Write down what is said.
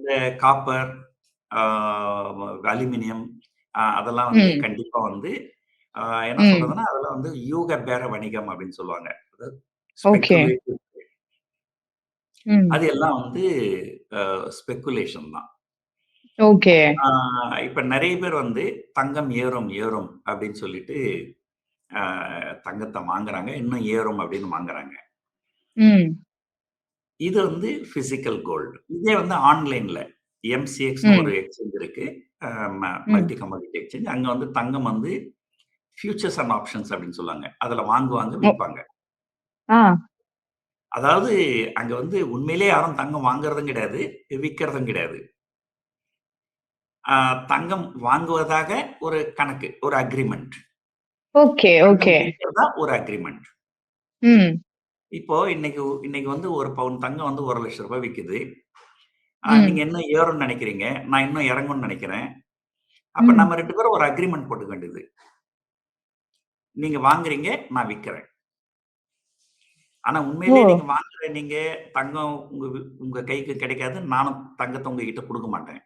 இந்த காப்பர், ஆ அலுமினியம் அதெல்லாம் வந்து ம். கண்டிப்பா வந்து என்ன ம். சொல்றதுன்னா, அதெல்லாம் வந்து யூக பேர வணிகம் அப்படின்னு சொல்லுவாங்க. அதாவது ஓகே. ஸ்பெக்குலேட்டிவ் ம். அது எல்லாம் வந்து ஸ்பெக்குலேஷன் தான். ஓகே. ஆ இப்ப நெறைய பேர் வந்து தங்கம் ஏறும், ஏறும் அப்படின்னு சொல்லிட்டு தங்கத்த வாங்குறாங்க. இன்னும் ஏறும் அப்படின்னு வாங்குறாங்க. ம். இது வந்து பிசிக்கல் கோல்டு. இதே வந்து ஆன்லைன்ல எம்சிஎக்ஸ்ன்னு ஒரு ம். எக்ஸ்சேஞ்ச் இருக்கு. அ ம். Multi commodity exchange. அங்க வந்து தங்கம் வந்து ஃபியூச்சர்ஸ் அண்ட் ஆப்ஷன்ஸ் அப்படின்னு சொல்லுவாங்க. அதுல வாங்குவாங்க, ஒ விப்பாங்க. ஆ. அதாவது அங்க வந்து உண்மையிலேயே யாரும் தங்கம் வாங்குறதும் கிடையாது, விக்கிறதும் கிடையாது. தங்கம் வாங்குவதாக ஒரு கணக்கு, ஒரு அக்ரீமெண்ட். ஓகே, தங்கம் ஓகே. விற்கிறதா ஒரு அக்ரீமெண்ட். ம். இப்போ இன்னைக்கு இன்னைக்கு வந்து 1 பவுன் தங்கம் வந்து ரூ. 1,00,000 விக்குது. நீங்க ம். இன்னும் ஏறும்னு நெனைக்கிறீங்க. நான் இன்னும் இறங்கும்னு நெனைக்கிறேன். அப்ப ம். நம்ம 2 பேரும் ஒரு அக்ரீமெண்ட் போட்டுக்க வேண்டியது. நீங்க வாங்குறீங்க, நான் விக்கிறேன். ஆனா ஓ! உண்மையிலேயே நீங்க வாங்குற நீங்க தங்கம் உங்க கைக்கு கிடைக்காது. நானும் தங்கத்த உங்ககிட்ட குடுக்க மாட்டேன்.